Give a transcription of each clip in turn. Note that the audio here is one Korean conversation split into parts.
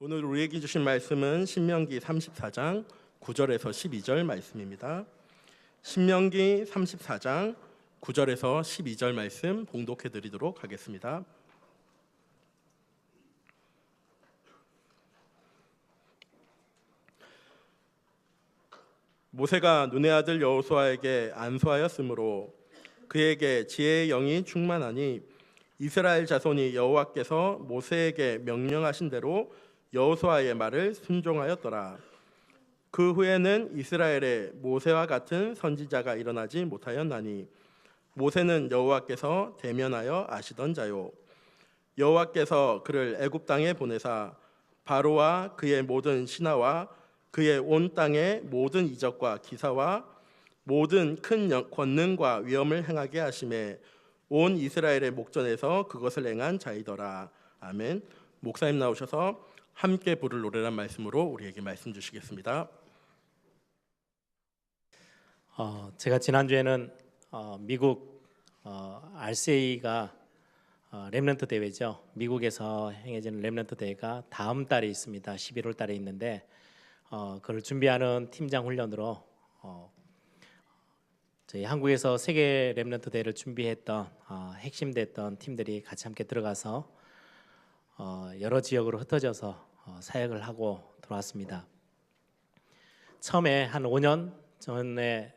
오늘 우리에게 주신 말씀은 신명기 34장 9절에서 12절 말씀입니다. 신명기 34장 9절에서 12절 말씀 봉독해 드리도록 하겠습니다. 모세가 눈의 아들 여호수아에게 안수하였으므로 그에게 지혜의 영이 충만하니 이스라엘 자손이 여호와께서 모세에게 명령하신 대로 여호수아의 말을 순종하였더라. 그 후에는 이스라엘에 모세와 같은 선지자가 일어나지 못하였나니 모세는 여호와께서 대면하여 아시던 자요, 여호와께서 그를 애굽 땅에 보내사 바로와 그의 모든 신하와 그의 온 땅의 모든 이적과 기사와 모든 큰 권능과 위엄을 행하게 하심에 온 이스라엘의 목전에서 그것을 행한 자이더라. 아멘. 목사님 나오셔서 함께 부를 노래란 말씀으로 우리에게 말씀 주시겠습니다. 제가 지난주에는 미국 RCA가 렘넌트 대회죠. 미국에서 행해지는 렘넌트 대회가 다음 달에 있습니다. 11월 달에 있는데 그걸 준비하는 팀장 훈련으로 저희 한국에서 세계 렘넌트 대회를 준비했던 핵심됐던 팀들이 같이 함께 들어가서 여러 지역으로 흩어져서 사역을 하고 들어왔습니다. 처음에 한 5년 전에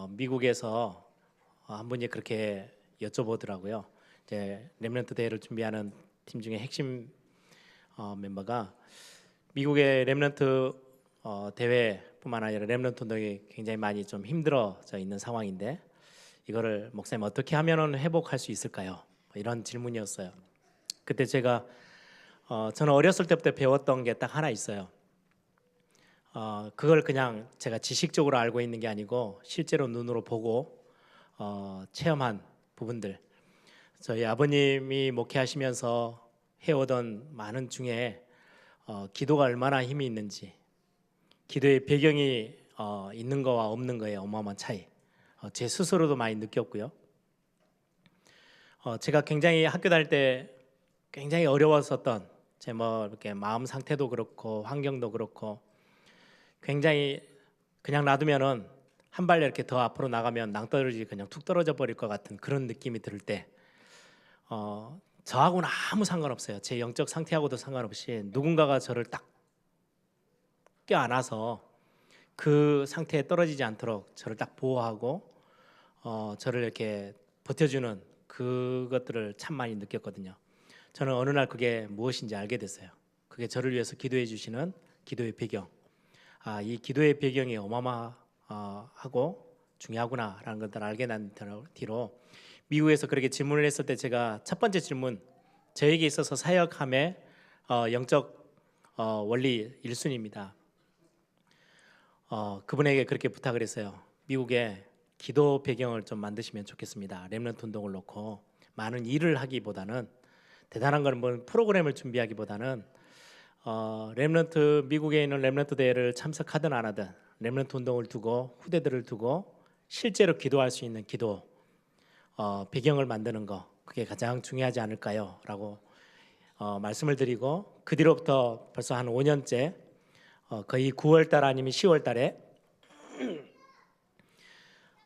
미국에서 한 분이 그렇게 여쭤보더라고요. 이제 렘넌트 대회를 준비하는 팀 중에 핵심 멤버가 미국의 렘넌트 대회뿐만 아니라 렘넌트 운동이 굉장히 많이 좀 힘들어져 있는 상황인데 이거를 목사님 어떻게 하면은 회복할 수 있을까요? 이런 질문이었어요. 그때 제가 저는 어렸을 때부터 배웠던 게 딱 하나 있어요. 그걸 그냥 제가 지식적으로 알고 있는 게 아니고 실제로 눈으로 보고 체험한 부분들. 저희 아버님이 목회하시면서 해오던 많은 중에 기도가 얼마나 힘이 있는지, 기도의 배경이 있는 거와 없는 거에 어마어마한 차이, 제 스스로도 많이 느꼈고요. 제가 굉장히 학교 다닐 때 굉장히 어려웠었던 제 이렇게 마음 상태도 그렇고 환경도 그렇고 굉장히 그냥 놔두면은 한 발 이렇게 더 앞으로 나가면 낭떠러지 그냥 툭 떨어져 버릴 것 같은 그런 느낌이 들 때 저하고는 아무 상관없어요. 제 영적 상태하고도 상관없이 누군가가 저를 딱 껴안아서 그 상태에 떨어지지 않도록 저를 딱 보호하고 저를 이렇게 버텨주는 그것들을 참 많이 느꼈거든요. 저는 어느 날 그게 무엇인지 알게 됐어요. 그게 저를 위해서 기도해 주시는 기도의 배경. 이 기도의 배경이 어마어마하고 중요하구나라는 것을 알게 난 뒤로 미국에서 그렇게 질문을 했을 때 제가 첫 번째 질문, 저에게 있어서 사역함의 영적 원리 1순위입니다. 그분에게 그렇게 부탁을 했어요. 미국에 기도 배경을 좀 만드시면 좋겠습니다. 렘넌트 운동을 놓고 많은 일을 하기보다는 대단한 건 프로그램을 준비하기보다는 렘넌트 미국에 있는 렘넌트 대회를 참석하든 안 하든 렘넌트 운동을 두고 후대들을 두고 실제로 기도할 수 있는 기도 배경을 만드는 거, 그게 가장 중요하지 않을까요? 라고 말씀을 드리고 그 뒤로부터 벌써 한 5년째 거의 9월 달 아니면 10월 달에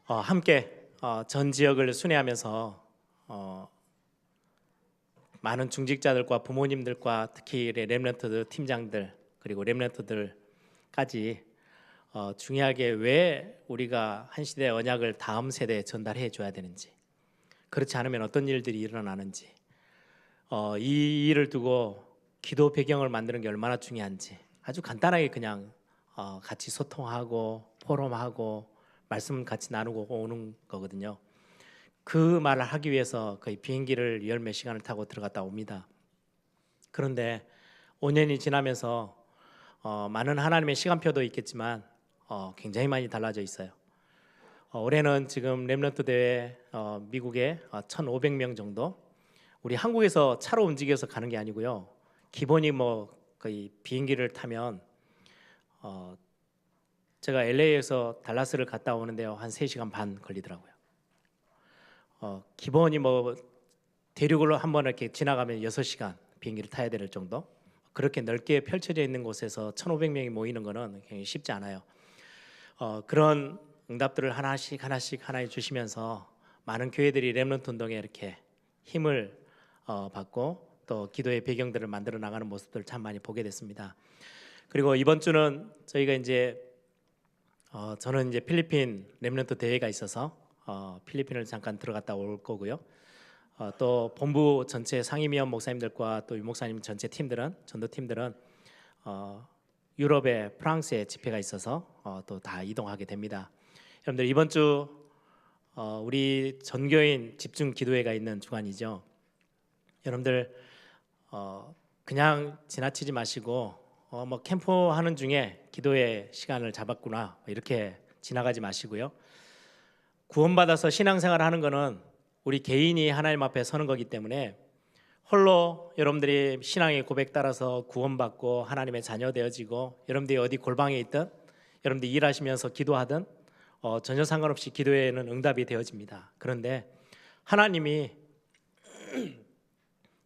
함께 전 지역을 순회하면서 많은 중직자들과 부모님들과 특히 렘넌트 팀장들 그리고 렘넌트들까지 중요하게 왜 우리가 한 시대의 언약을 다음 세대에 전달해 줘야 되는지, 그렇지 않으면 어떤 일들이 일어나는지, 이 일을 두고 기도 배경을 만드는 게 얼마나 중요한지 아주 간단하게 그냥 같이 소통하고 포럼하고 말씀 같이 나누고 오는 거거든요. 그 말을 하기 위해서 거의 비행기를 열 몇 시간을 타고 들어갔다 옵니다. 그런데 5년이 지나면서 많은 하나님의 시간표도 있겠지만 굉장히 많이 달라져 있어요. 올해는 지금 렘넌트 대회 미국에 1,500명 정도, 우리 한국에서 차로 움직여서 가는 게 아니고요. 기본이 거의 비행기를 타면 제가 LA에서 달라스를 갔다 오는데요. 한 3시간 반 걸리더라고요. 기본이 대륙으로 한번 이렇게 지나가면 6시간 비행기를 타야 될 정도, 그렇게 넓게 펼쳐져 있는 곳에서 1,500명이 모이는 것은 굉장히 쉽지 않아요. 그런 응답들을 하나씩 하나에 주시면서 많은 교회들이 렘넌트 운동에 이렇게 힘을 받고 또 기도의 배경들을 만들어 나가는 모습들을 참 많이 보게 됐습니다. 그리고 이번 주는 저희가 이제 저는 이제 필리핀 렘넌트 대회가 있어서 필리핀을 잠깐 들어갔다 올 거고요. 또 본부 전체 상임위원 목사님들과 또 유목사님 전체 팀들은 전도 팀들은 유럽의 프랑스에 집회가 있어서 또 다 이동하게 됩니다. 여러분들 이번 주 우리 전교인 집중 기도회가 있는 주간이죠. 여러분들 그냥 지나치지 마시고 뭐 캠프 하는 중에 기도의 시간을 잡았구나 이렇게 지나가지 마시고요. 구원받아서 신앙생활 하는 거는 우리 개인이 하나님 앞에 서는 거기 때문에 홀로 여러분들이 신앙의 고백 따라서 구원받고 하나님의 자녀 되어지고 여러분들이 어디 골방에 있든 여러분들이 일하시면서 기도하든 전혀 상관없이 기도에는 응답이 되어집니다. 그런데 하나님이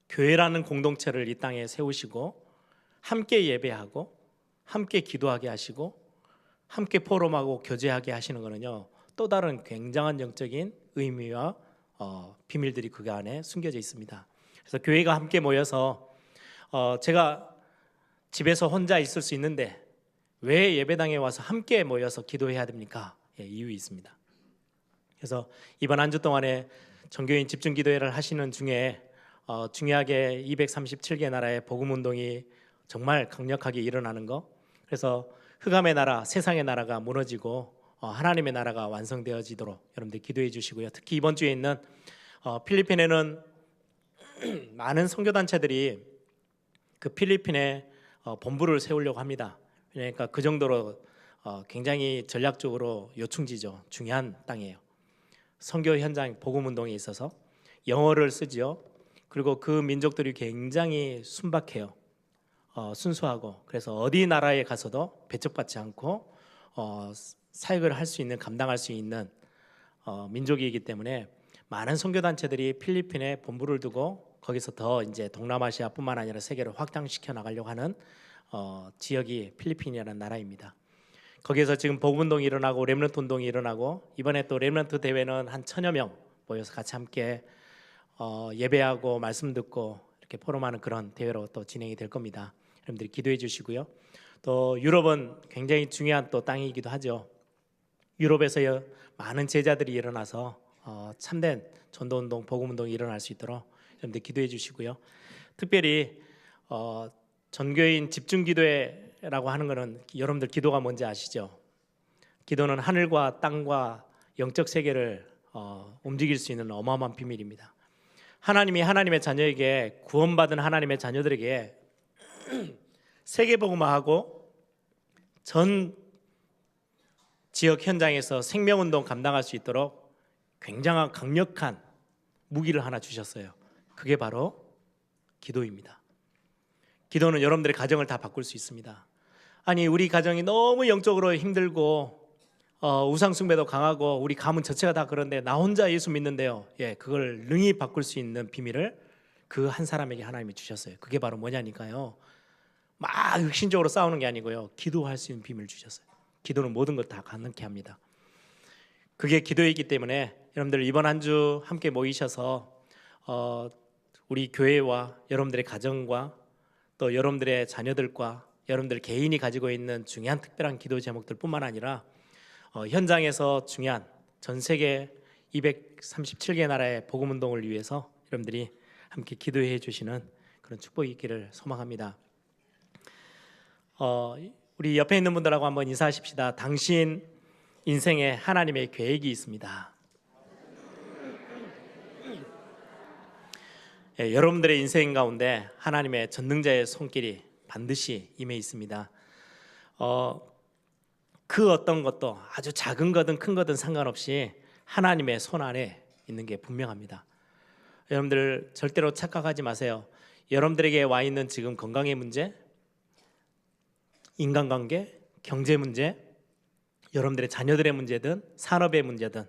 교회라는 공동체를 이 땅에 세우시고 함께 예배하고 함께 기도하게 하시고 함께 포럼하고 교제하게 하시는 거는요 또 다른 굉장한 영적인 의미와 비밀들이 그 안에 숨겨져 있습니다. 그래서 교회가 함께 모여서 제가 집에서 혼자 있을 수 있는데 왜 예배당에 와서 함께 모여서 기도해야 됩니까? 이유 있습니다. 그래서 이번 한 주 동안에 전교인 집중 기도회를 하시는 중에 중요하게 237개 나라의 복음 운동이 정말 강력하게 일어나는 거. 그래서 흑암의 나라, 세상의 나라가 무너지고 하나님의 나라가 완성되어지도록 여러분들 기도해 주시고요. 특히 이번 주에 있는 필리핀에는 많은 선교단체들이 그 필리핀에 본부를 세우려고 합니다. 그러니까 그 정도로 굉장히 전략적으로 요충지죠. 중요한 땅이에요. 선교 현장 복음 운동에 있어서 영어를 쓰지요. 그리고 그 민족들이 굉장히 순박해요. 순수하고 그래서 어디 나라에 가서도 배척받지 않고 사역을 할 수 있는 감당할 수 있는 민족이기 때문에 많은 선교단체들이 필리핀에 본부를 두고 거기서 더 이제 동남아시아뿐만 아니라 세계를 확장시켜 나가려고 하는 지역이 필리핀이라는 나라입니다. 거기에서 지금 복음 운동이 일어나고 렘넌트 운동이 일어나고 이번에 또 렘넌트 대회는 한 1,000여 명 모여서 같이 함께 예배하고 말씀 듣고 이렇게 포럼하는 그런 대회로 또 진행이 될 겁니다. 여러분들이 기도해 주시고요. 또 유럽은 굉장히 중요한 또 땅이기도 하죠. 유럽에서 많은 제자들이 일어나서 참된 전도운동, 복음운동이 일어날 수 있도록 여러분들 기도해 주시고요. 특별히 전교인 집중기도회라고 하는 것은 여러분들 기도가 뭔지 아시죠? 기도는 하늘과 땅과 영적 세계를 움직일 수 있는 어마어마한 비밀입니다. 하나님이 하나님의 자녀에게 구원받은 하나님의 자녀들에게 세계복음화하고 전 지역 현장에서 생명운동 감당할 수 있도록 굉장한 강력한 무기를 하나 주셨어요. 그게 바로 기도입니다. 기도는 여러분들의 가정을 다 바꿀 수 있습니다. 아니 우리 가정이 너무 영적으로 힘들고 우상숭배도 강하고 우리 가문 전체가 다 그런데 나 혼자 예수 믿는데요. 그걸 능히 바꿀 수 있는 비밀을 그 한 사람에게 하나님이 주셨어요. 그게 바로 뭐냐니까요. 막 육신적으로 싸우는 게 아니고요. 기도할 수 있는 비밀을 주셨어요. 기도는 모든 걸 다 가능케 합니다. 그게 기도이기 때문에 여러분들 이번 한 주 함께 모이셔서 우리 교회와 여러분들의 가정과 또 여러분들의 자녀들과 여러분들 개인이 가지고 있는 중요한 특별한 기도 제목들뿐만 아니라 현장에서 중요한 전 세계 237개 나라의 복음 운동을 위해서 여러분들이 함께 기도해 주시는 그런 축복이 있기를 소망합니다. 우리 옆에 있는 분들하고 한번 인사하십시다. 당신 인생에 하나님의 계획이 있습니다. 여러분들의 인생 가운데 하나님의 전능자의 손길이 반드시 임해 있습니다. 그 어떤 것도 아주 작은 거든 큰 거든 상관없이 하나님의 손 안에 있는 게 분명합니다. 여러분들 절대로 착각하지 마세요. 여러분들에게 와 있는 지금 건강의 문제, 인간관계, 경제 문제, 여러분들의 자녀들의 문제든 산업의 문제든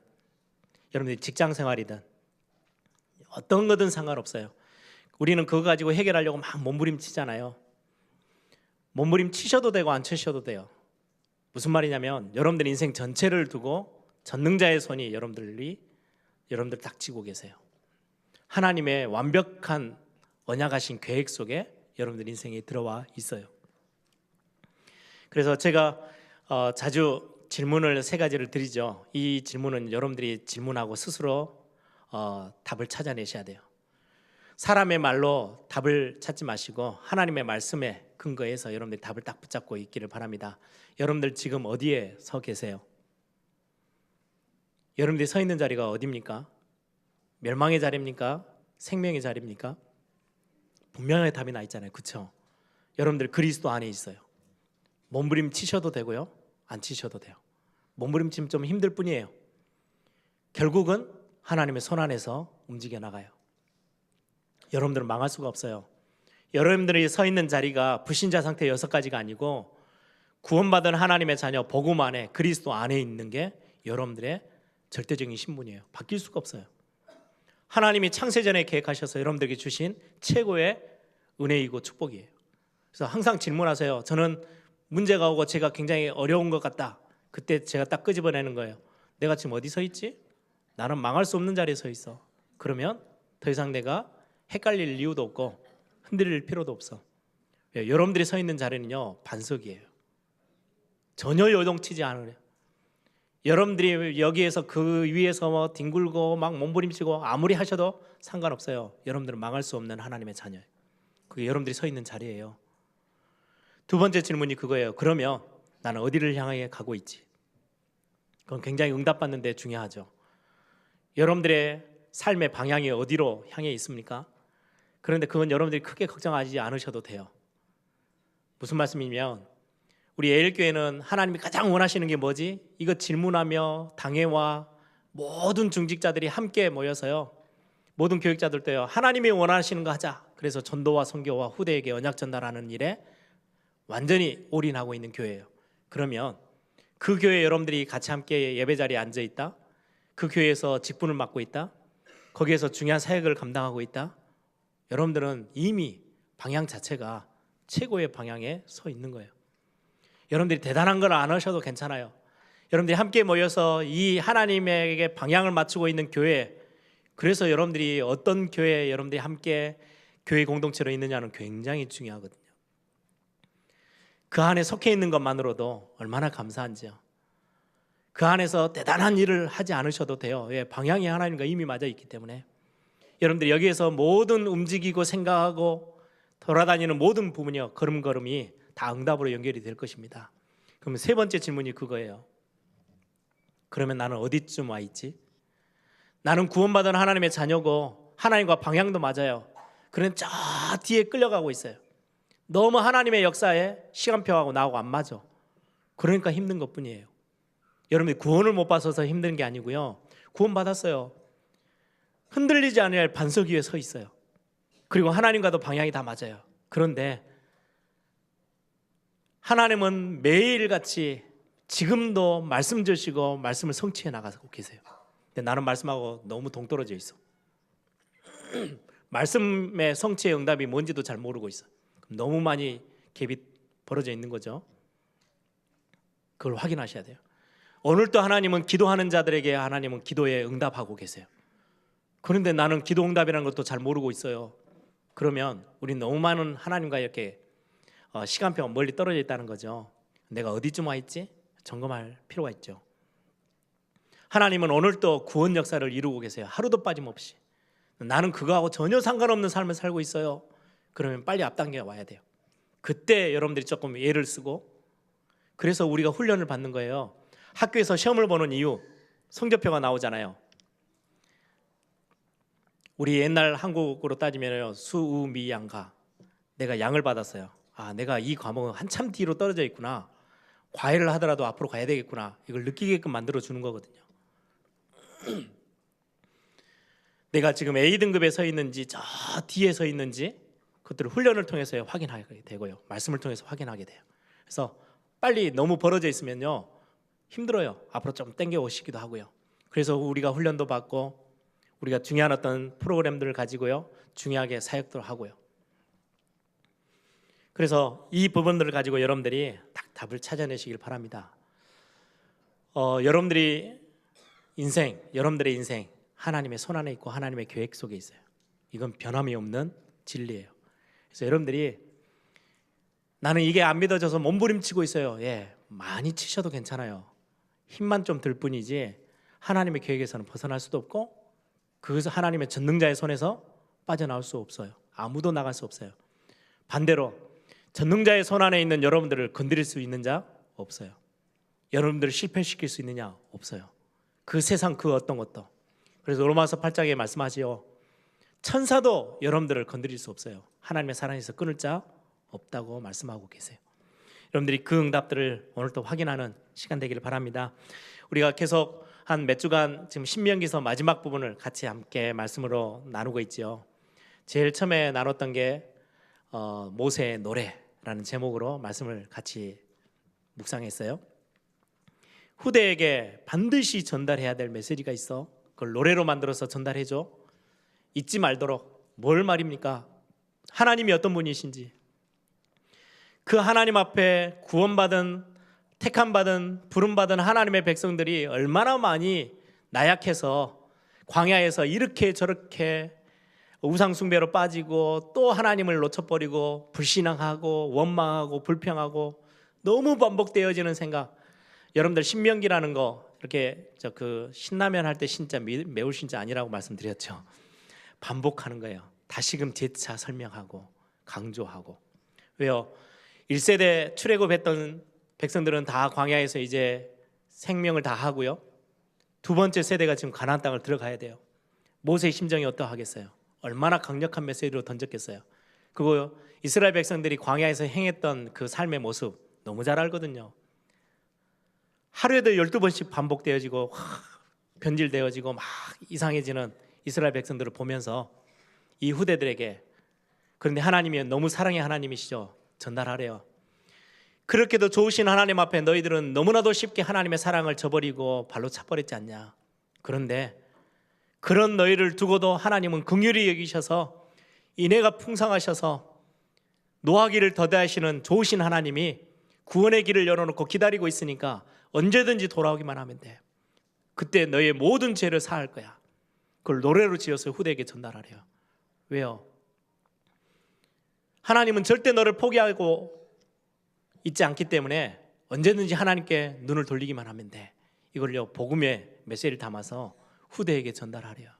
여러분들의 직장생활이든 어떤 거든 상관없어요. 우리는 그거 가지고 해결하려고 막 몸부림치잖아요. 몸부림치셔도 되고 안 치셔도 돼요. 무슨 말이냐면 여러분들 인생 전체를 두고 전능자의 손이 여러분들 딱 쥐고 계세요. 하나님의 완벽한 언약하신 계획 속에 여러분들 인생에 들어와 있어요. 그래서 제가 자주 질문을 세 가지를 드리죠. 이 질문은 여러분들이 질문하고 스스로 답을 찾아내셔야 돼요. 사람의 말로 답을 찾지 마시고 하나님의 말씀에 근거해서 여러분들이 답을 딱 붙잡고 있기를 바랍니다. 여러분들 지금 어디에 서 계세요? 여러분들이 서 있는 자리가 어디입니까? 멸망의 자리입니까? 생명의 자리입니까? 분명하게 답이 나 있잖아요. 그렇죠? 여러분들 그리스도 안에 있어요. 몸부림 치셔도 되고요, 안 치셔도 돼요. 몸부림 치면 좀 힘들 뿐이에요. 결국은 하나님의 손 안에서 움직여 나가요. 여러분들은 망할 수가 없어요. 여러분들이 서 있는 자리가 불신자 상태 6가지가 아니고 구원받은 하나님의 자녀 복음 안에 그리스도 안에 있는 게 여러분들의 절대적인 신분이에요. 바뀔 수가 없어요. 하나님이 창세전에 계획하셔서 여러분들에게 주신 최고의 은혜이고 축복이에요. 그래서 항상 질문하세요. 저는 문제가 오고 제가 굉장히 어려운 것 같다. 그때 제가 딱 끄집어내는 거예요. 내가 지금 어디 서 있지? 나는 망할 수 없는 자리에 서 있어. 그러면 더 이상 내가 헷갈릴 이유도 없고 흔들릴 필요도 없어. 여러분들이 서 있는 자리는요, 반석이에요. 전혀 요동치지 않으래요. 여러분들이 여기에서 그 위에서 뭐 뒹굴고 막 몸부림치고 아무리 하셔도 상관없어요. 여러분들은 망할 수 없는 하나님의 자녀예요. 그게 여러분들이 서 있는 자리예요. 두 번째 질문이 그거예요. 그러면 나는 어디를 향해 가고 있지? 그건 굉장히 응답받는 데 중요하죠. 여러분들의 삶의 방향이 어디로 향해 있습니까? 그런데 그건 여러분들이 크게 걱정하지 않으셔도 돼요. 무슨 말씀이냐면 우리 에일교회는 하나님이 가장 원하시는 게 뭐지? 이거 질문하며 당회와 모든 중직자들이 함께 모여서요, 모든 교육자들도요, 하나님이 원하시는 거 하자. 그래서 전도와 선교와 후대에게 언약 전달하는 일에 완전히 올인하고 있는 교회예요. 그러면 그 교회 여러분들이 같이 함께 예배 자리에 앉아 있다, 그 교회에서 직분을 맡고 있다, 거기에서 중요한 사역을 감당하고 있다, 여러분들은 이미 방향 자체가 최고의 방향에 서 있는 거예요. 여러분들이 대단한 걸 안 하셔도 괜찮아요. 여러분들이 함께 모여서 이 하나님에게 방향을 맞추고 있는 교회, 그래서 여러분들이 어떤 교회에 여러분들이 함께 교회 공동체로 있느냐는 굉장히 중요하거든요. 그 안에 속해 있는 것만으로도 얼마나 감사한지요. 그 안에서 대단한 일을 하지 않으셔도 돼요. 왜? 방향이 하나님과 이미 맞아 있기 때문에. 여러분들이 여기에서 모든 움직이고 생각하고 돌아다니는 모든 부분이요, 걸음걸음이 다 응답으로 연결이 될 것입니다. 그러면 세 번째 질문이 그거예요. 그러면 나는 어디쯤 와 있지? 나는 구원받은 하나님의 자녀고 하나님과 방향도 맞아요. 그런데 저 뒤에 끌려가고 있어요. 너무 하나님의 역사에 시간표하고 나하고 안 맞아. 그러니까 힘든 것뿐이에요. 여러분들이 구원을 못 받아서 힘든 게 아니고요, 구원 받았어요. 흔들리지 않을 반석 위에 서 있어요. 그리고 하나님과도 방향이 다 맞아요. 그런데 하나님은 매일같이 지금도 말씀 주시고 말씀을 성취해 나가고 계세요. 근데 나는 말씀하고 너무 동떨어져 있어. 말씀의 성취의 응답이 뭔지도 잘 모르고 있어. 너무 많이 갭이 벌어져 있는 거죠. 그걸 확인하셔야 돼요. 오늘도 하나님은 기도하는 자들에게 하나님은 기도에 응답하고 계세요. 그런데 나는 기도 응답이라는 것도 잘 모르고 있어요. 그러면 우리 너무 많은 하나님과 이렇게 시간표가 멀리 떨어져 있다는 거죠. 내가 어디쯤 와 있지? 점검할 필요가 있죠. 하나님은 오늘도 구원 역사를 이루고 계세요. 하루도 빠짐없이. 나는 그거하고 전혀 상관없는 삶을 살고 있어요. 그러면 빨리 앞당겨 와야 돼요. 그때 여러분들이 조금 예를 쓰고, 그래서 우리가 훈련을 받는 거예요. 학교에서 시험을 보는 이유, 성적표가 나오잖아요. 우리 옛날 한국으로 따지면요, 수우미양가, 내가 양을 받았어요. 아, 내가 이 과목은 한참 뒤로 떨어져 있구나, 과외를 하더라도 앞으로 가야 되겠구나, 이걸 느끼게끔 만들어 주는 거거든요. 내가 지금 A등급에 서 있는지 저 뒤에 서 있는지 그것들을 훈련을 통해서 확인하게 되고요, 말씀을 통해서 확인하게 돼요. 그래서 빨리 너무 벌어져 있으면요 힘들어요. 앞으로 좀 당겨 오시기도 하고요. 그래서 우리가 훈련도 받고 우리가 중요한 어떤 프로그램들을 가지고요 중요하게 사역도 하고요. 그래서 이 부분들을 가지고 여러분들이 딱 답을 찾아내시길 바랍니다. 여러분들의 인생 하나님의 손안에 있고 하나님의 계획 속에 있어요. 이건 변함이 없는 진리예요. 그래서 여러분들이 나는 이게 안 믿어져서 몸부림치고 있어요. 예, 많이 치셔도 괜찮아요. 힘만 좀 들 뿐이지 하나님의 계획에서는 벗어날 수도 없고 그것은 하나님의 전능자의 손에서 빠져나올 수 없어요. 아무도 나갈 수 없어요. 반대로 전능자의 손 안에 있는 여러분들을 건드릴 수 있는 자 없어요. 여러분들을 실패시킬 수 있느냐 없어요. 그 세상 그 어떤 것도. 그래서 로마서 8장에 말씀하지요. 천사도 여러분들을 건드릴 수 없어요. 하나님의 사랑에서 끊을 자 없다고 말씀하고 계세요. 여러분들이 그 응답들을 오늘 또 확인하는 시간 되기를 바랍니다. 우리가 계속 한 몇 주간 지금 신명기서 마지막 부분을 같이 함께 말씀으로 나누고 있죠. 제일 처음에 나눴던 게 모세의 노래라는 제목으로 말씀을 같이 묵상했어요. 후대에게 반드시 전달해야 될 메시지가 있어. 그걸 노래로 만들어서 전달해줘. 잊지 말도록. 뭘 말입니까? 하나님이 어떤 분이신지, 그 하나님 앞에 구원받은, 택함받은, 부름받은 하나님의 백성들이 얼마나 많이 나약해서 광야에서 이렇게 저렇게 우상숭배로 빠지고 또 하나님을 놓쳐버리고 불신앙하고 원망하고 불평하고 너무 반복되어지는 생각. 여러분들 신명기라는 거 이렇게 그 신라면 할 때 신자 매울 신자 아니라고 말씀드렸죠. 반복하는 거예요. 다시금 재차 설명하고 강조하고. 왜요? 1세대 출애굽했던 백성들은 다 광야에서 이제 생명을 다 하고요. 두 번째 세대가 지금 가나안 땅을 들어가야 돼요. 모세의 심정이 어떠하겠어요? 얼마나 강력한 메시지로 던졌겠어요? 그거 이스라엘 백성들이 광야에서 행했던 그 삶의 모습 너무 잘 알거든요. 하루에도 12번씩 반복되어지고 변질되어지고 막 이상해지는 이스라엘 백성들을 보면서 이 후대들에게, 그런데 하나님이 너무 사랑의 하나님이시죠. 전달하래요. 그렇게도 좋으신 하나님 앞에 너희들은 너무나도 쉽게 하나님의 사랑을 저버리고 발로 차버렸지 않냐. 그런데 그런 너희를 두고도 하나님은 긍휼히 여기셔서 인애가 풍성하셔서 노하기를 더디하시는 좋으신 하나님이 구원의 길을 열어놓고 기다리고 있으니까 언제든지 돌아오기만 하면 돼. 그때 너희의 모든 죄를 사할 거야. 그걸 노래로 지어서 후대에게 전달하래요. 왜요? 하나님은 절대 너를 포기하고 있지 않기 때문에 언제든지 하나님께 눈을 돌리기만 하면 돼. 이걸요 복음의 메시지를 담아서 후대에게 전달하래요.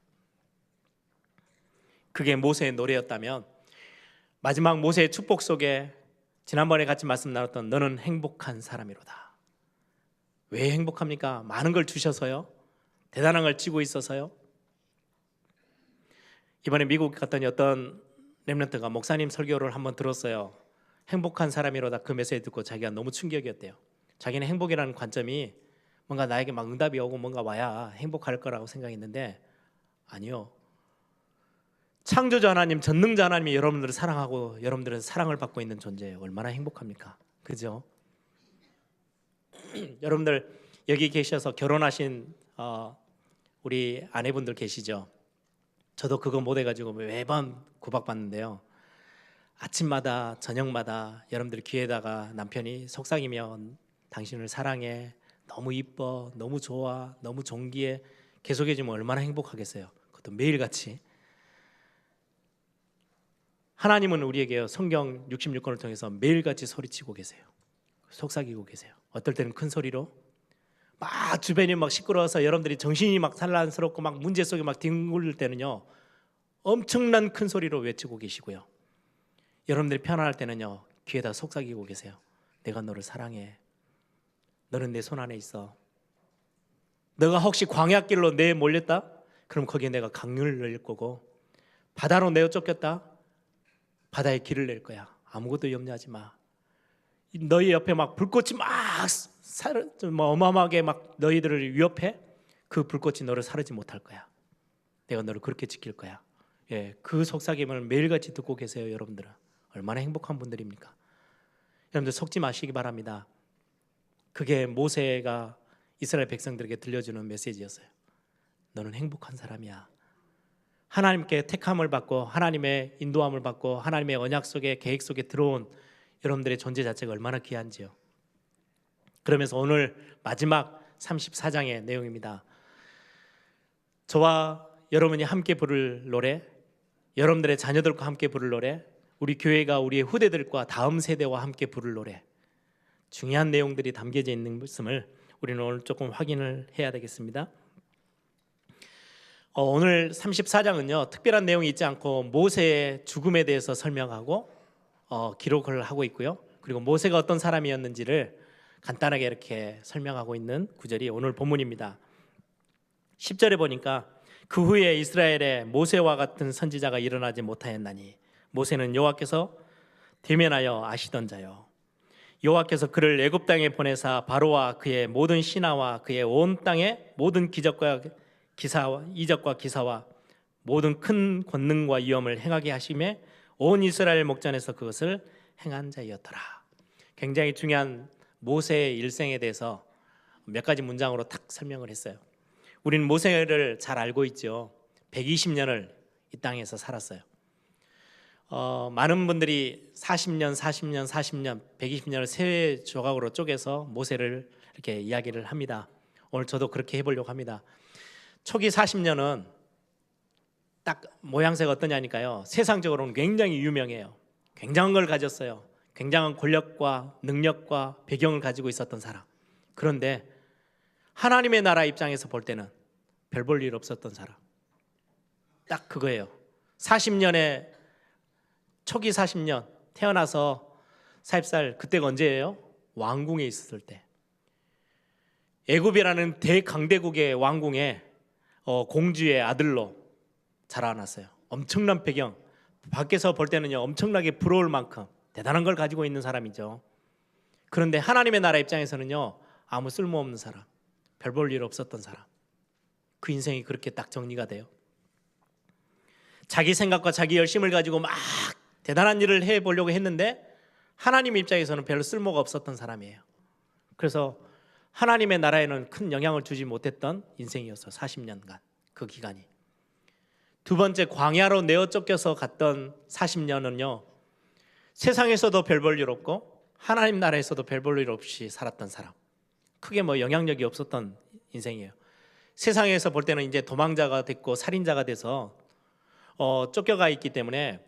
그게 모세의 노래였다면 마지막 모세의 축복 속에 지난번에 같이 말씀 나눴던 너는 행복한 사람이로다. 왜 행복합니까? 많은 걸 주셔서요? 대단한 걸 쥐고 있어서요? 이번에 미국 갔더니 어떤 렘넌트가 목사님 설교를 한번 들었어요. 행복한 사람이로다. 그 메시지 듣고 자기가 너무 충격이었대요. 자기는 행복이라는 관점이 뭔가 나에게 막 응답이 오고 뭔가 와야 행복할 거라고 생각했는데 아니요. 창조자 하나님, 전능자 하나님이 여러분들을 사랑하고 여러분들은 사랑을 받고 있는 존재예요. 얼마나 행복합니까? 그죠? 여러분들 여기 계셔서 결혼하신 우리 아내분들 계시죠? 저도 그거 못 해가지고 매번 구박받는데요. 아침마다 저녁마다 여러분들 귀에다가 남편이 속삭이며 당신을 사랑해, 너무 이뻐, 너무 좋아, 너무 존귀해 계속해주면 얼마나 행복하겠어요. 그것도 매일같이. 하나님은 우리에게 성경 66권을 통해서 매일같이 소리치고 계세요. 속삭이고 계세요. 어떨 때는 큰 소리로 막 주변이 막 시끄러워서 여러분들이 정신이 막 산란스럽고 막 문제 속에 막 뒹굴릴 때는요 엄청난 큰 소리로 외치고 계시고요. 여러분들이 편안할 때는요 귀에다 속삭이고 계세요. 내가 너를 사랑해. 너는 내 손 안에 있어. 너가 혹시 광야길로 내몰렸다? 그럼 거기에 내가 강물을 낼 거고, 바다로 내어 쫓겼다? 바다에 길을 낼 거야. 아무것도 염려하지 마. 너희 옆에 막 불꽃이 막 어마어마하게 막 너희들을 위협해. 그 불꽃이 너를 사르지 못할 거야. 내가 너를 그렇게 지킬 거야. 예, 그 속삭임을 매일같이 듣고 계세요. 여러분들은 얼마나 행복한 분들입니까? 여러분들 속지 마시기 바랍니다. 그게 모세가 이스라엘 백성들에게 들려주는 메시지였어요. 너는 행복한 사람이야. 하나님께 택함을 받고 하나님의 인도함을 받고 하나님의 언약 속에 계획 속에 들어온 여러분들의 존재 자체가 얼마나 귀한지요. 그러면서 오늘 마지막 34장의 내용입니다. 저와 여러분이 함께 부를 노래, 여러분들의 자녀들과 함께 부를 노래, 우리 교회가 우리의 후대들과 다음 세대와 함께 부를 노래, 중요한 내용들이 담겨져 있는 말씀을 우리는 오늘 조금 확인을 해야 되겠습니다. 오늘 34장은요 특별한 내용이 있지 않고 모세의 죽음에 대해서 설명하고 기록을 하고 있고요. 그리고 모세가 어떤 사람이었는지를 간단하게 이렇게 설명하고 있는 구절이 오늘 본문입니다. 10절에 보니까 그 후에 이스라엘에 모세와 같은 선지자가 일어나지 못하였나니 모세는 여호와께서 대면하여 아시던 자요 여호와께서 그를 애굽 땅에 보내사 바로와 그의 모든 신하와 그의 온 땅의 모든 기적과 기사와 이적과 기사와 모든 큰 권능과 위엄을 행하게 하심에 온 이스라엘 목전에서 그것을 행한 자였더라. 굉장히 중요한 모세의 일생에 대해서 몇 가지 문장으로 탁 설명을 했어요. 우리는 모세를 잘 알고 있죠. 120년을 이 땅에서 살았어요. 많은 분들이 40년, 120년을 세 조각으로 쪼개서 모세를 이렇게 이야기를 합니다. 오늘 저도 그렇게 해보려고 합니다. 초기 40년은 딱 모양새가 어떠냐니까요. 세상적으로는 굉장히 유명해요. 굉장한 걸 가졌어요. 굉장한 권력과 능력과 배경을 가지고 있었던 사람. 그런데 하나님의 나라 입장에서 볼 때는 별 볼 일 없었던 사람. 딱 그거예요. 40년에 초기 40년 태어나서 40살 그때가 언제예요? 왕궁에 있었을 때. 애굽이라는 대강대국의 왕궁에 공주의 아들로 자라났어요. 엄청난 배경. 밖에서 볼 때는요 엄청나게 부러울 만큼 대단한 걸 가지고 있는 사람이죠. 그런데 하나님의 나라 입장에서는요 아무 쓸모없는 사람, 별 볼 일 없었던 사람. 그 인생이 그렇게 딱 정리가 돼요. 자기 생각과 자기 열심을 가지고 막 대단한 일을 해보려고 했는데 하나님 입장에서는 별로 쓸모가 없었던 사람이에요. 그래서 하나님의 나라에는 큰 영향을 주지 못했던 인생이었어요. 40년간 그 기간이. 두 번째, 광야로 내어 쫓겨서 갔던 40년은요 세상에서도 별 볼 일 없고 하나님 나라에서도 별 볼 일 없이 살았던 사람. 크게 영향력이 없었던 인생이에요. 세상에서 볼 때는 이제 도망자가 됐고 살인자가 돼서 쫓겨가 있기 때문에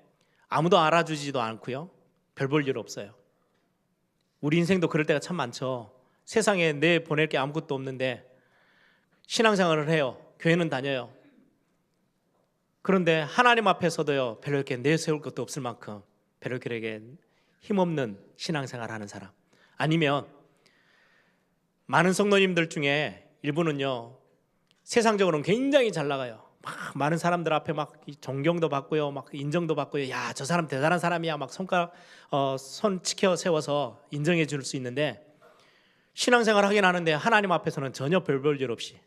아무도 알아주지도 않고요 별 볼 일 없어요. 우리 인생도 그럴 때가 참 많죠. 세상에 내 보낼 게 아무것도 없는데 신앙생활을 해요. 교회는 다녀요. 그런데 하나님 앞에서도요 별로 이렇게 내세울 것도 없을 만큼 별로 그에게 힘없는 신앙생활을 하는 사람. 아니면 많은 성도님들 중에 일부는요 세상적으로는 굉장히 잘 나가요. 막 많은 사람들 앞에 막 존경도 받고요, 막 인정도 받고요. 야, 저 사람 대단한 사람이야. 막 손 치켜 세워서 인정해 줄 수 있는데 신앙생활 하긴 하는데 하나님 앞에서는 전혀 별 볼 일 없이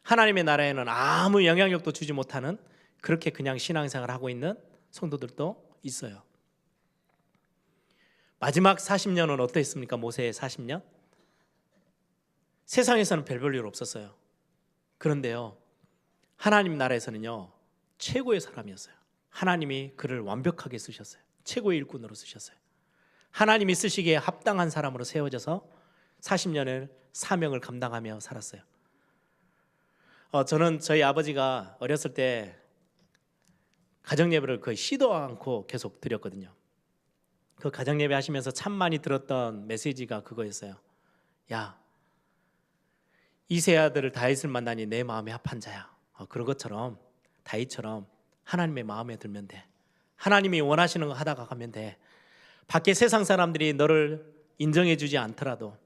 하나님의 나라에는 아무 영향력도 주지 못하는 그렇게 그냥 신앙생활 하고 있는 성도들도 있어요. 마지막 40년은 어땠습니까? 모세의 40년? 세상에서는 별 볼 일 없었어요. 그런데요 하나님 나라에서는요 최고의 사람이었어요. 하나님이 그를 완벽하게 쓰셨어요. 최고의 일꾼으로 쓰셨어요. 하나님이 쓰시기에 합당한 사람으로 세워져서 40년을 사명을 감당하며 살았어요. 저는 저희 아버지가 어렸을 때 가정예배를 거의 시도 않고 계속 드렸거든요. 그 가정예배 하시면서 참 많이 들었던 메시지가 그거였어요. 야, 이세 아들을 다윗을 만나니 내 마음에 합한 자야. 그런 것처럼 다윗처럼 하나님의 마음에 들면 돼. 하나님이 원하시는 거 하다가 가면 돼. 밖에 세상 사람들이 너를 인정해 주지 않더라도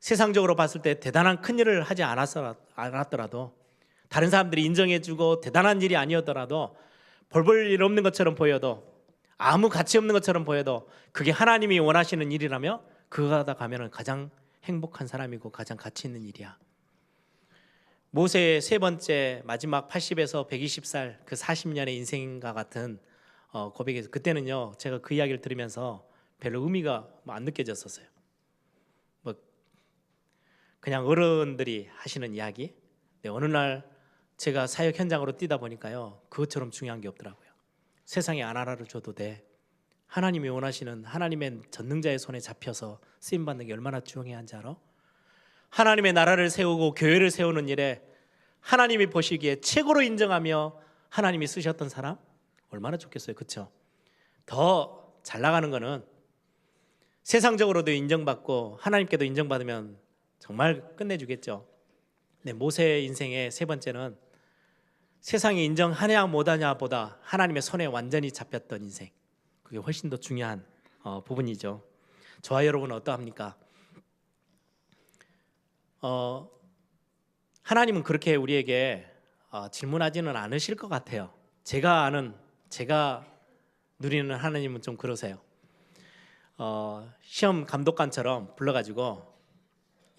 세상적으로 봤을 때 대단한 큰 일을 하지 않았더라도 다른 사람들이 인정해 주고 대단한 일이 아니었더라도 별 볼 일 없는 것처럼 보여도 아무 가치 없는 것처럼 보여도 그게 하나님이 원하시는 일이라며 그거 하다 가면 가장 행복한 사람이고 가장 가치 있는 일이야. 모세의 세 번째 마지막 80에서 120살 그 40년의 인생과 같은 고백에서 그때는요 제가 그 이야기를 들으면서 별로 의미가 안 느껴졌었어요. 그냥 어른들이 하시는 이야기. 근데 어느 날 제가 사역 현장으로 뛰다 보니까요 그것처럼 중요한 게 없더라고요. 세상에 안 알아줘도 돼. 하나님이 원하시는 하나님의 전능자의 손에 잡혀서 쓰임 받는 게 얼마나 중요한지 알아? 하나님의 나라를 세우고 교회를 세우는 일에 하나님이 보시기에 최고로 인정하며 하나님이 쓰셨던 사람 얼마나 좋겠어요, 그렇죠? 더 잘 나가는 거는 세상적으로도 인정받고 하나님께도 인정받으면 정말 끝내주겠죠. 네, 모세의 인생의 세 번째는 세상이 인정하냐 못하냐 보다 하나님의 손에 완전히 잡혔던 인생, 그게 훨씬 더 중요한 부분이죠. 저와 여러분은 어떠합니까? 하나님은 그렇게 우리에게 질문하지는 않으실 것 같아요. 제가 누리는 하나님은 좀 그러세요. 시험 감독관처럼 불러가지고,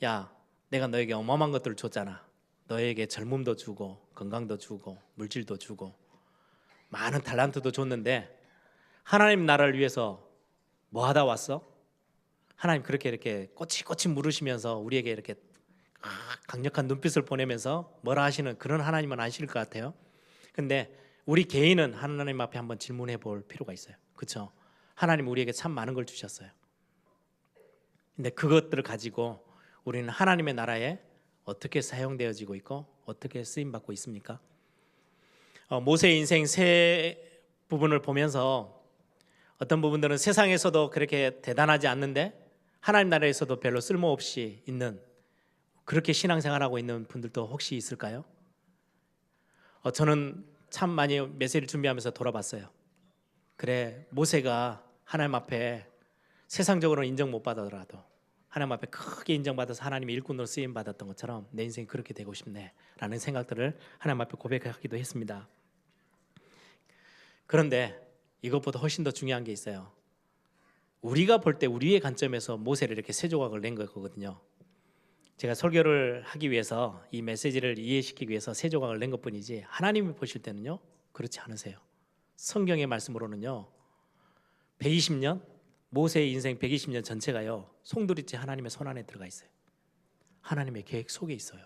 야, 내가 너에게 어마어마한 것들을 줬잖아. 너에게 젊음도 주고 건강도 주고 물질도 주고 많은 달란트도 줬는데 하나님 나라를 위해서 뭐 하다 왔어? 하나님 그렇게 이렇게 꼬치꼬치 물으시면서 우리에게 이렇게 강력한 눈빛을 보내면서 뭐라 하시는 그런 하나님은 아실 것 같아요. 근데 우리 개인은 하나님 앞에 한번 질문해 볼 필요가 있어요. 그렇죠? 하나님 우리에게 참 많은 걸 주셨어요. 근데 그것들을 가지고 우리는 하나님의 나라에 어떻게 사용되어지고 있고 어떻게 쓰임 받고 있습니까? 모세의 인생 세 부분을 보면서 어떤 부분들은 세상에서도 그렇게 대단하지 않는데 하나님 나라에서도 별로 쓸모없이 있는, 그렇게 신앙생활하고 있는 분들도 혹시 있을까요? 저는 참 많이 메시지를 준비하면서 돌아봤어요. 그래, 모세가 하나님 앞에 세상적으로는 인정 못 받아더라도 하나님 앞에 크게 인정받아서 하나님의 일꾼으로 쓰임 받았던 것처럼 내 인생이 그렇게 되고 싶네 라는 생각들을 하나님 앞에 고백하기도 했습니다. 그런데 이것보다 훨씬 더 중요한 게 있어요. 우리가 볼 때 우리의 관점에서 모세를 이렇게 세 조각을 낸 거거든요. 제가 설교를 하기 위해서 이 메시지를 이해시키기 위해서 세 조각을 낸 것뿐이지 하나님이 보실 때는요 그렇지 않으세요. 성경의 말씀으로는요 120년, 모세의 인생 120년 전체가요 송두리째 하나님의 손 안에 들어가 있어요. 하나님의 계획 속에 있어요.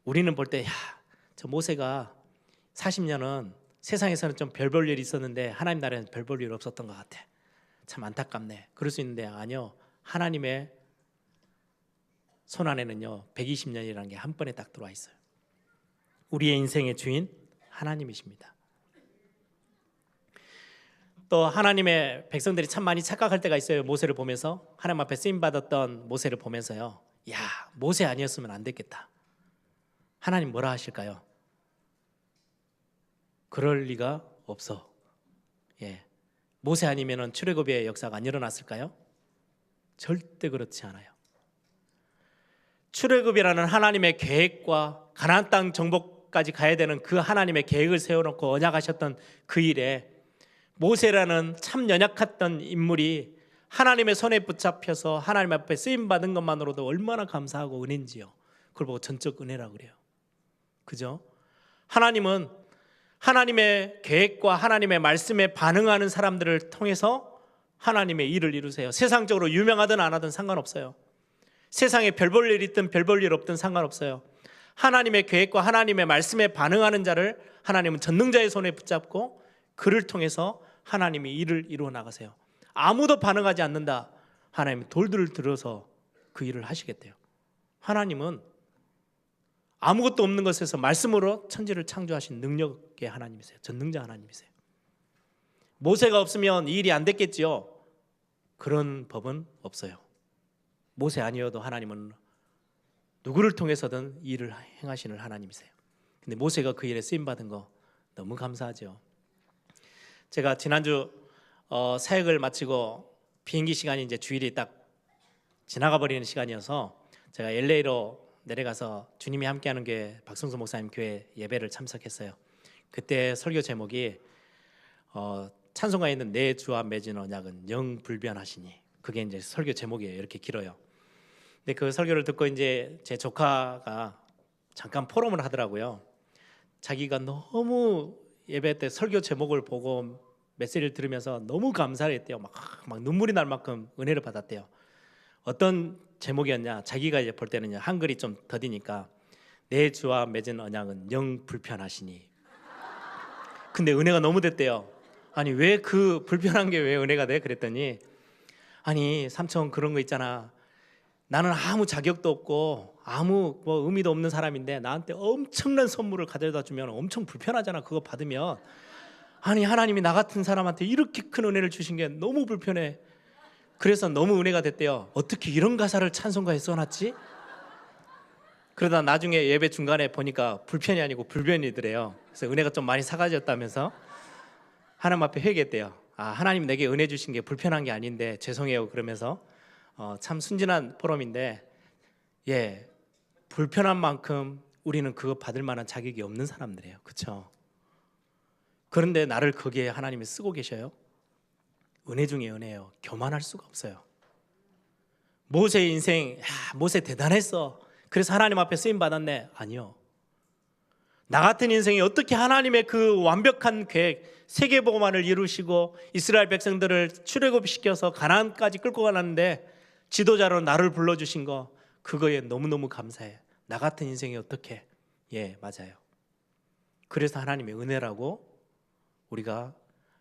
우리는 볼 때 저 모세가 40년은 세상에서는 좀 별 볼 일이 있었는데 하나님 나라에는 별 볼 일 없었던 것 같아, 참 안타깝네, 그럴 수 있는데 아니요, 하나님의 손 안에는요 120년이라는 게 한 번에 딱 들어와 있어요. 우리의 인생의 주인 하나님이십니다. 또 하나님의 백성들이 참 많이 착각할 때가 있어요. 모세를 보면서 하나님 앞에 쓰임 받았던 모세를 보면서요, 야, 모세 아니었으면 안 됐겠다. 하나님 뭐라 하실까요? 그럴 리가 없어. 모세 아니면은 출애굽의 역사가 안 일어났을까요? 절대 그렇지 않아요. 출애굽이라는 하나님의 계획과 가나안 땅 정복까지 가야 되는 그 하나님의 계획을 세워놓고 언약하셨던 그 일에 모세라는 참 연약했던 인물이 하나님의 손에 붙잡혀서 하나님 앞에 쓰임 받은 것만으로도 얼마나 감사하고 은혜인지요. 그걸 보고 전적 은혜라고 그래요. 그죠? 하나님은 하나님의 계획과 하나님의 말씀에 반응하는 사람들을 통해서 하나님의 일을 이루세요. 세상적으로 유명하든 안 하든 상관없어요. 세상에 별 볼 일 있든 별 볼 일 없든 상관없어요. 하나님의 계획과 하나님의 말씀에 반응하는 자를 하나님은 전능자의 손에 붙잡고 그를 통해서 하나님이 일을 이루어 나가세요. 아무도 반응하지 않는다, 하나님은 돌들을 들어서 그 일을 하시겠대요. 하나님은 아무것도 없는 것에서 말씀으로 천지를 창조하신 능력의 하나님이세요. 전능자 하나님이세요. 모세가 없으면 이 일이 안 됐겠지요. 그런 법은 없어요. 모세 아니어도 하나님은 누구를 통해서든 이 일을 행하시는 하나님이세요. 근데 모세가 그 일에 쓰임받은 거 너무 감사하죠. 제가 지난주 사역을 마치고 비행기 시간이 이제 주일이 딱 지나가 버리는 시간이어서 제가 LA로 내려가서 주님이 함께하는 교회 박성수 목사님 교회 예배를 참석했어요. 그때 설교 제목이 찬송가에 있는 내 주와 맺은 언약은 영불변하시니, 그게 이제 설교 제목이에요. 이렇게 길어요. 근데 그 설교를 듣고 이제 제 조카가 잠깐 포럼을 하더라고요. 자기가 너무 예배 때 설교 제목을 보고 메시지를 들으면서 너무 감사를 했대요. 막 눈물이 날 만큼 은혜를 받았대요. 어떤 제목이었냐? 자기가 이제 볼 때는 한글이 좀 더디니까 내 주와 맺은 언약은 영 불편하시니. 근데 은혜가 너무 됐대요. 아니 왜 그 불편한 게 왜 은혜가 돼? 그랬더니 아니 삼촌 그런 거 있잖아. 나는 아무 자격도 없고 아무 뭐 의미도 없는 사람인데 나한테 엄청난 선물을 가져다 주면 엄청 불편하잖아. 그거 받으면. 아니 하나님이 나 같은 사람한테 이렇게 큰 은혜를 주신 게 너무 불편해. 그래서 너무 은혜가 됐대요. 어떻게 이런 가사를 찬송가에 써놨지? 그러다 나중에 예배 중간에 보니까 불편이 아니고 불변이더래요. 그래서 은혜가 좀 많이 사라졌다면서 하나님 앞에 회개했대요. 아, 하나님 내게 은혜 주신 게 불편한 게 아닌데 죄송해요. 그러면서 참 순진한 포럼인데 예, 불편한 만큼 우리는 그거 받을 만한 자격이 없는 사람들이에요. 그렇죠? 그런데 나를 거기에 하나님이 쓰고 계셔요. 은혜 중에 은혜예요. 교만할 수가 없어요. 모세의 인생, 모세 대단했어. 그래서 하나님 앞에 쓰임 받았네. 아니요. 나 같은 인생이 어떻게 하나님의 그 완벽한 계획, 세계복음화를 이루시고 이스라엘 백성들을 출애굽시켜서 가나안까지 끌고 가는데 지도자로 나를 불러주신 거, 그거에 너무너무 감사해. 나 같은 인생이 어떻게? 예, 맞아요. 그래서 하나님의 은혜라고 우리가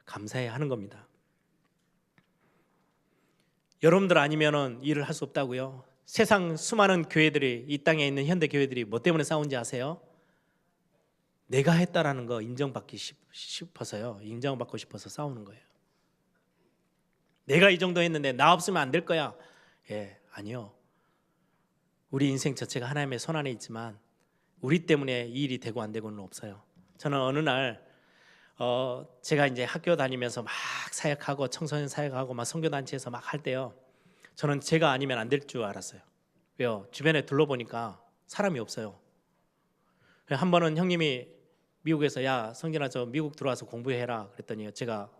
감사해야 하는 겁니다. 여러분들 아니면은 일을 할 수 없다고요? 세상 수많은 교회들이, 이 땅에 있는 현대 교회들이 뭐 때문에 싸운지 아세요? 내가 했다라는 거 인정받기 싶어서요. 인정받고 싶어서 싸우는 거예요. 내가 이 정도 했는데 나 없으면 안 될 거야. 예, 아니요. 우리 인생 자체가 하나님의 손안에 있지만 우리 때문에 이 일이 되고 안 되고는 없어요. 저는 어느 날 제가 이제 학교 다니면서 막 사역하고 청소년 사역하고 막 선교단체에서 막 할 때요, 저는 제가 아니면 안 될 줄 알았어요. 왜요? 주변에 둘러보니까 사람이 없어요. 한 번은 형님이 미국에서 야 성진아 저 미국 들어와서 공부해라 그랬더니 제가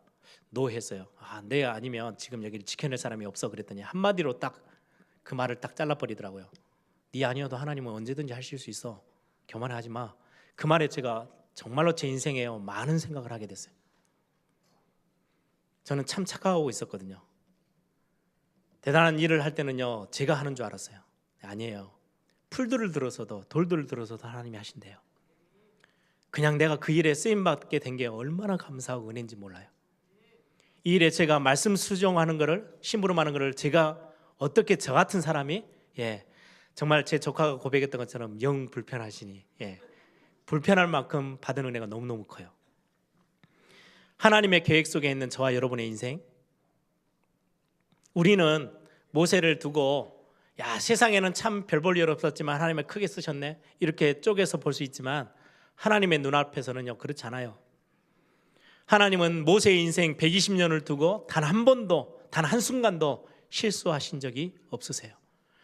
노 했어요. 아, 내 아니면 지금 여기를 지켜낼 사람이 없어 그랬더니 한마디로 딱 그 말을 딱 잘라버리더라고요. 네 아니어도 하나님은 언제든지 하실 수 있어. 교만하지 마. 그 말에 제가 정말로 제 인생에 많은 생각을 하게 됐어요. 저는 참 착각하고 있었거든요. 대단한 일을 할 때는요 제가 하는 줄 알았어요. 아니에요. 풀들을 들어서도 돌들을 들어서도 하나님이 하신대요. 그냥 내가 그 일에 쓰임받게 된 게 얼마나 감사하고 은혜인지 몰라요. 이 일에 제가 말씀 수정하는 거를, 심부름하는 거를 제가 어떻게 저 같은 사람이 정말 제 조카가 고백했던 것처럼 영 불편하시니 불편할 만큼 받은 은혜가 너무너무 커요. 하나님의 계획 속에 있는 저와 여러분의 인생, 우리는 모세를 두고 야 세상에는 참 별 볼 일 없었지만 하나님을 크게 쓰셨네 이렇게 쪼개서 볼 수 있지만 하나님의 눈앞에서는요 그렇지 않아요. 하나님은 모세의 인생 120년을 두고 단 한 번도, 단 한순간도 실수하신 적이 없으세요.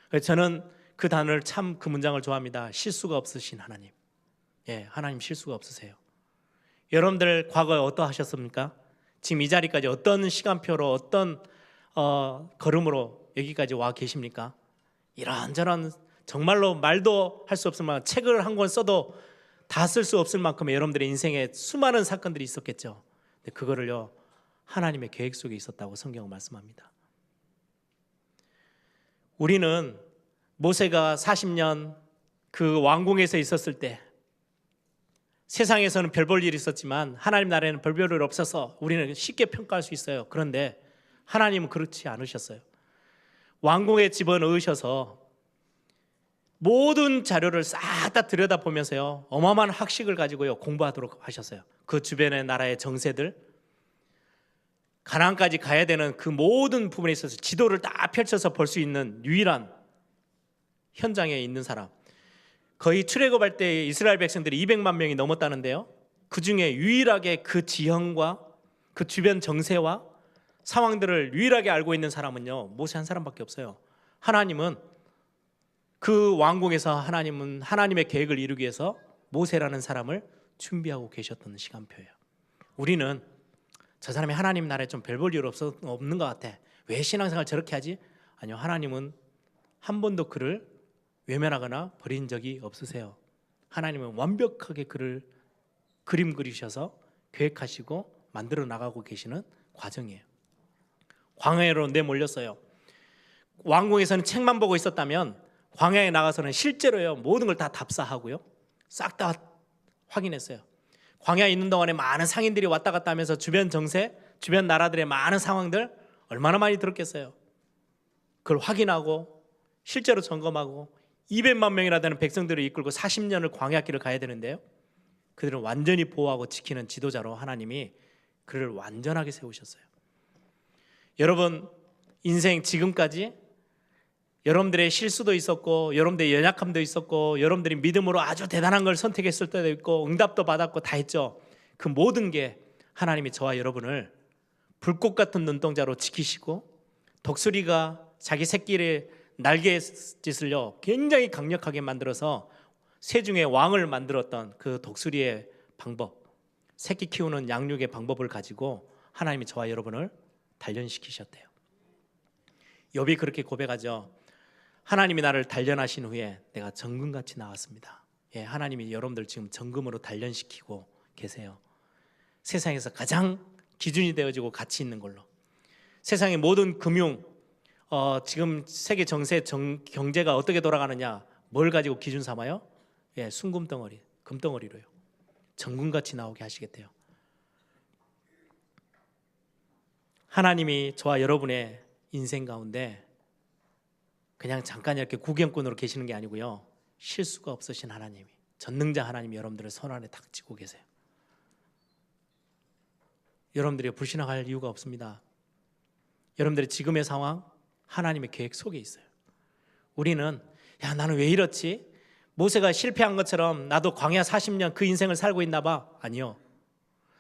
그래서 저는 그 단어를 참 그 문장을 좋아합니다. 실수가 없으신 하나님. 하나님 실수가 없으세요. 여러분들 과거에 어떠하셨습니까? 지금 이 자리까지 어떤 시간표로 어떤 걸음으로 여기까지 와 계십니까? 이런저런 정말로 말도 할 수 없을 만큼 책을 한 권 써도 다 쓸 수 없을 만큼의 여러분들의 인생에 수많은 사건들이 있었겠죠. 근데 그거를요 하나님의 계획 속에 있었다고 성경은 말씀합니다. 우리는 모세가 40년 그 왕궁에서 있었을 때 세상에서는 별 볼 일이 있었지만 하나님 나라에는 별 볼 일 없어서 우리는 쉽게 평가할 수 있어요. 그런데 하나님은 그렇지 않으셨어요. 왕궁에 집어넣으셔서 모든 자료를 싹 다 들여다보면서요 어마어마한 학식을 가지고요 공부하도록 하셨어요. 그 주변의 나라의 정세들, 가나안까지 가야 되는 그 모든 부분에 있어서 지도를 딱 펼쳐서 볼 수 있는 유일한 현장에 있는 사람. 거의 출애굽할 때 이스라엘 백성들이 200만 명이 넘었다는데요, 그 중에 유일하게 그 지형과 그 주변 정세와 상황들을 유일하게 알고 있는 사람은요 모세 한 사람밖에 없어요. 하나님은 그 왕궁에서 하나님은 하나님의 계획을 이루기 위해서 모세라는 사람을 준비하고 계셨던 시간표예요. 우리는 저 사람이 하나님 나라에 좀 별 볼 일 없는 것 같아. 왜 신앙생활 저렇게 하지? 아니요, 하나님은 한 번도 그를 외면하거나 버린 적이 없으세요. 하나님은 완벽하게 그를 그림 그리셔서 계획하시고 만들어 나가고 계시는 과정이에요. 광야로 내몰렸어요. 왕궁에서는 책만 보고 있었다면 광야에 나가서는 실제로요 모든 걸 다 답사하고요 싹 다 확인했어요. 광야에 있는 동안에 많은 상인들이 왔다 갔다 하면서 주변 정세, 주변 나라들의 많은 상황들 얼마나 많이 들었겠어요. 그걸 확인하고 실제로 점검하고 200만 명이나 되는 백성들을 이끌고 40년을 광야길을 가야 되는데요, 그들을 완전히 보호하고 지키는 지도자로 하나님이 그를 완전하게 세우셨어요. 여러분, 인생 지금까지 여러분들의 실수도 있었고 여러분들의 연약함도 있었고 여러분들이 믿음으로 아주 대단한 걸 선택했을 때도 있고 응답도 받았고 다 했죠. 그 모든 게 하나님이 저와 여러분을 불꽃 같은 눈동자로 지키시고, 독수리가 자기 새끼를 날갯짓을요 굉장히 강력하게 만들어서 새 중에 왕을 만들었던 그 독수리의 방법, 새끼 키우는 양육의 방법을 가지고 하나님이 저와 여러분을 단련시키셨대요. 욥이 그렇게 고백하죠. 하나님이 나를 단련하신 후에 내가 정금같이 나왔습니다. 예, 하나님이 여러분들 지금 정금으로 단련시키고 계세요. 세상에서 가장 기준이 되어지고 가치 있는 걸로. 세상의 모든 금융, 지금 세계 정세 경제가 어떻게 돌아가느냐, 뭘 가지고 기준 삼아요? 예, 순금덩어리, 금덩어리로요. 정금같이 나오게 하시겠대요. 하나님이 저와 여러분의 인생 가운데 그냥 잠깐 이렇게 구경꾼으로 계시는 게 아니고요, 실수가 없으신 하나님이, 전능자 하나님이 여러분들을 손 안에 딱 쥐고 계세요. 여러분들이 불신앙할 이유가 없습니다. 여러분들의 지금의 상황 하나님의 계획 속에 있어요. 우리는 야, 나는 왜 이렇지? 모세가 실패한 것처럼 나도 광야 40년 그 인생을 살고 있나 봐. 아니요.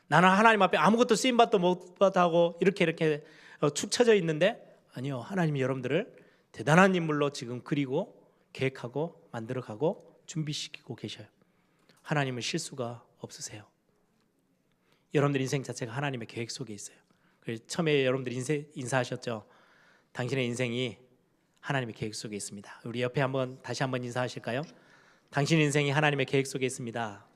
나는 하나님 앞에 아무것도 쓰임받도 못 받고 이렇게 축 처져 있는데, 아니요. 하나님이 여러분들을 대단한 인물로 지금 그리고 계획하고 만들어가고 준비시키고 계셔요. 하나님은 실수가 없으세요. 여러분들 인생 자체가 하나님의 계획 속에 있어요. 그래서 처음에 여러분들 인사하셨죠. 당신의 인생이 하나님의 계획 속에 있습니다. 우리 옆에 다시 한번 인사하실까요? 당신 인생이 하나님의 계획 속에 있습니다.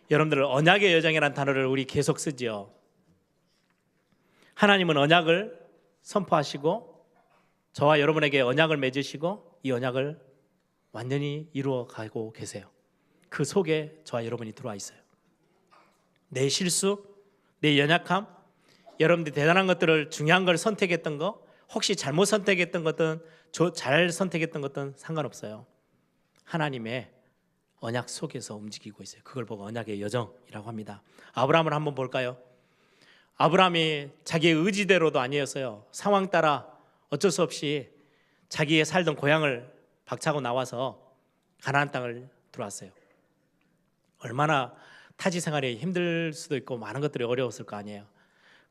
여러분들 언약의 여정이라는 단어를 우리 계속 쓰죠. 하나님은 언약을 선포하시고 저와 여러분에게 언약을 맺으시고 이 언약을 완전히 이루어 가고 계세요. 그 속에 저와 여러분이 들어와 있어요. 내 실수, 내 연약함, 여러분들이 대단한 것들을, 중요한 걸 선택했던 거, 혹시 잘못 선택했던 것든 잘 선택했던 것든 상관없어요. 하나님의 언약 속에서 움직이고 있어요. 그걸 보고 언약의 여정이라고 합니다. 아브라함을 한번 볼까요? 아브라함이 자기의 의지대로도 아니었어요. 상황 따라 어쩔 수 없이 자기의 살던 고향을 박차고 나와서 가나안 땅을 들어왔어요. 얼마나 타지 생활이 힘들 수도 있고 많은 것들이 어려웠을 거 아니에요.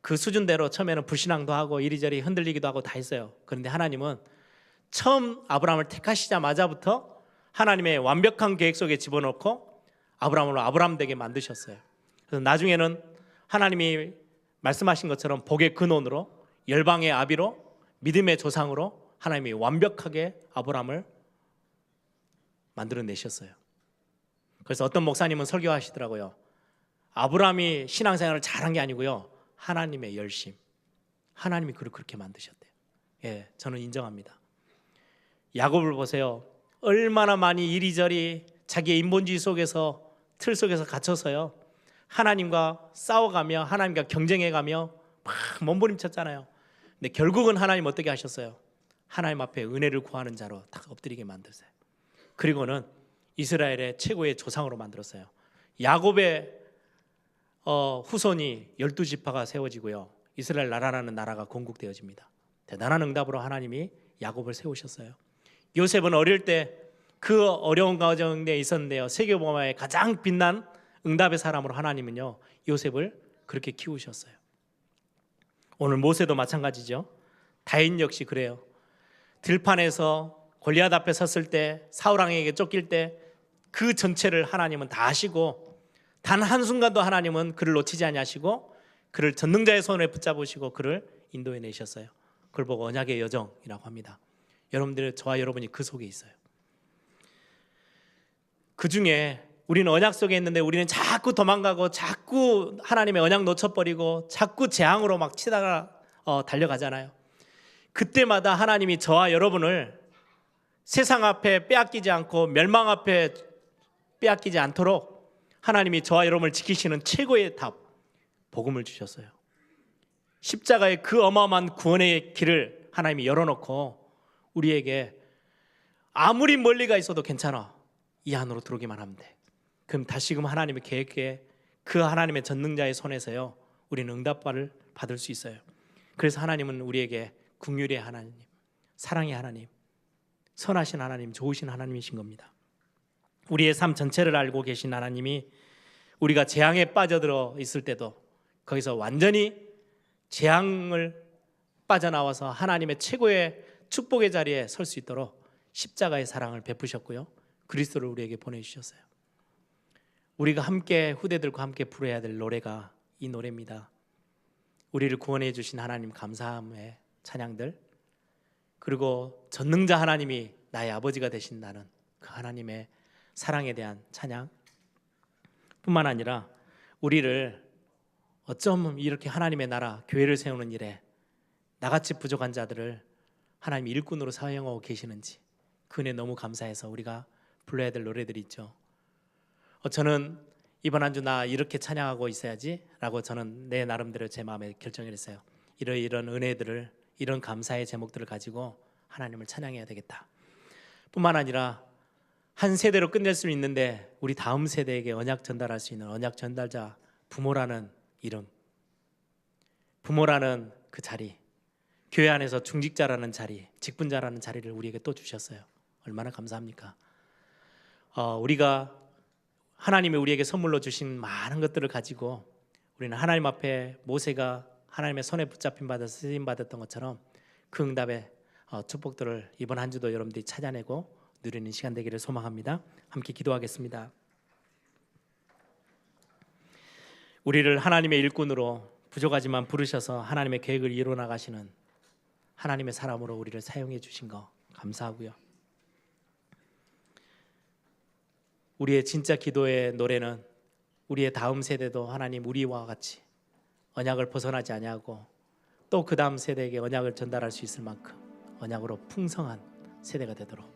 그 수준대로 처음에는 불신앙도 하고 이리저리 흔들리기도 하고 다 했어요. 그런데 하나님은 처음 아브라함을 택하시자마자부터 하나님의 완벽한 계획 속에 집어넣고 아브라함을 아브라함 되게 만드셨어요. 그래서 나중에는 하나님이 말씀하신 것처럼 복의 근원으로, 열방의 아비로, 믿음의 조상으로 하나님이 완벽하게 아브라함을 만들어내셨어요. 그래서 어떤 목사님은 설교하시더라고요. 아브라함이 신앙생활을 잘한 게 아니고요, 하나님의 열심, 하나님이 그를 그렇게 만드셨대요. 예, 저는 인정합니다. 야곱을 보세요. 얼마나 많이 이리저리 자기의 인본주의 속에서, 틀 속에서 갇혀서요, 하나님과 싸워가며 하나님과 경쟁해가며 막 몸부림쳤잖아요. 근데 결국은 하나님 어떻게 하셨어요? 하나님 앞에 은혜를 구하는 자로 딱 엎드리게 만드세요. 그리고는 이스라엘의 최고의 조상으로 만들었어요. 야곱의 후손이 12지파가 세워지고요, 이스라엘 나라라는 나라가 건국되어집니다. 대단한 응답으로 하나님이 야곱을 세우셨어요. 요셉은 어릴 때 그 어려운 가정에 있었는데요, 세계복음화의 가장 빛난 응답의 사람으로 하나님은요 요셉을 그렇게 키우셨어요. 오늘 모세도 마찬가지죠. 다윗 역시 그래요. 들판에서 골리앗 앞에 섰을 때, 사울 왕에게 쫓길 때 그 전체를 하나님은 다 아시고 단 한순간도 하나님은 그를 놓치지 아니하시고 그를 전능자의 손에 붙잡으시고 그를 인도해 내셨어요. 그걸 보고 언약의 여정이라고 합니다. 여러분들, 저와 여러분이 그 속에 있어요. 그 중에 우리는 언약 속에 있는데 우리는 자꾸 도망가고 자꾸 하나님의 언약 놓쳐버리고 자꾸 재앙으로 막 치다가 달려가잖아요. 그때마다 하나님이 저와 여러분을 세상 앞에 빼앗기지 않고 멸망 앞에 빼앗기지 않도록 하나님이 저와 여러분을 지키시는 최고의 답, 복음을 주셨어요. 십자가의 그 어마어마한 구원의 길을 하나님이 열어놓고 우리에게 아무리 멀리가 있어도 괜찮아, 이 안으로 들어오기만 하면 돼. 그럼 다시금 하나님의 계획에 그 하나님의 전능자의 손에서요 우리는 응답을 받을 수 있어요. 그래서 하나님은 우리에게 긍휼의 하나님, 사랑의 하나님, 선하신 하나님, 좋으신 하나님이신 겁니다. 우리의 삶 전체를 알고 계신 하나님이 우리가 재앙에 빠져들어 있을 때도 거기서 완전히 재앙을 빠져나와서 하나님의 최고의 축복의 자리에 설 수 있도록 십자가의 사랑을 베푸셨고요, 그리스도를 우리에게 보내주셨어요. 우리가 함께 후대들과 함께 부르어야 될 노래가 이 노래입니다. 우리를 구원해 주신 하나님 감사함의 찬양들, 그리고 전능자 하나님이 나의 아버지가 되신다는 그 하나님의 사랑에 대한 찬양 뿐만 아니라 우리를 어쩜 이렇게 하나님의 나라 교회를 세우는 일에 나같이 부족한 자들을 하나님이 일꾼으로 사용하고 계시는지 그 은혜 너무 감사해서 우리가 불러야 될 노래들이 있죠. 저는 이번 한 주 나 이렇게 찬양하고 있어야지 라고 저는 내 나름대로 제 마음에 결정을 했어요. 이런 은혜들을, 이런 감사의 제목들을 가지고 하나님을 찬양해야 되겠다. 뿐만 아니라 한 세대로 끝낼 수 있는데 우리 다음 세대에게 언약 전달할 수 있는 언약 전달자, 부모라는 이름, 부모라는 그 자리, 교회 안에서 중직자라는 자리, 직분자라는 자리를 우리에게 또 주셨어요. 얼마나 감사합니까? 우리가 하나님이 우리에게 선물로 주신 많은 것들을 가지고 우리는 하나님 앞에 모세가 하나님의 손에 붙잡힌 받아 쓰임 받았던 것처럼 그 응답의 축복들을 이번 한 주도 여러분들이 찾아내고 누리는 시간 되기를 소망합니다. 함께 기도하겠습니다. 우리를 하나님의 일꾼으로 부족하지만 부르셔서 하나님의 계획을 이루어 나가시는 하나님의 사람으로 우리를 사용해 주신 거 감사하고요. 우리의 진짜 기도의 노래는 우리의 다음 세대도 하나님 우리와 같이 언약을 벗어나지 아니하고 또 그 다음 세대에게 언약을 전달할 수 있을 만큼 언약으로 풍성한 세대가 되도록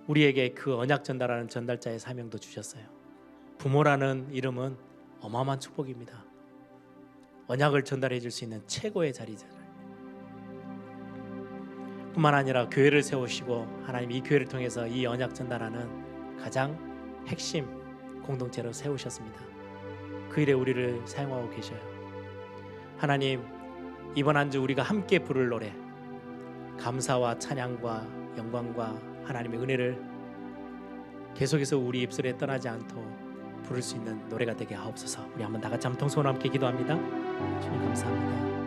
우리에게 그 언약 전달하는 전달자의 사명도 주셨어요. 부모라는 이름은 어마어마한 축복입니다. 언약을 전달해 줄 수 있는 최고의 자리잖아요. 뿐만 아니라 교회를 세우시고 하나님 이 교회를 통해서 이 언약 전달하는 가장 핵심 공동체로 세우셨습니다. 그 일에 우리를 사용하고 계셔요. 하나님, 이번 한 주 우리가 함께 부를 노래, 감사와 찬양과 영광과 하나님의 은혜를 계속해서 우리 입술에 떠나지 않도록 부를 수 있는 노래가 되게 하옵소서. 우리 한번 다 같이 한번 통성으로 함께 기도합니다. 주님 감사합니다.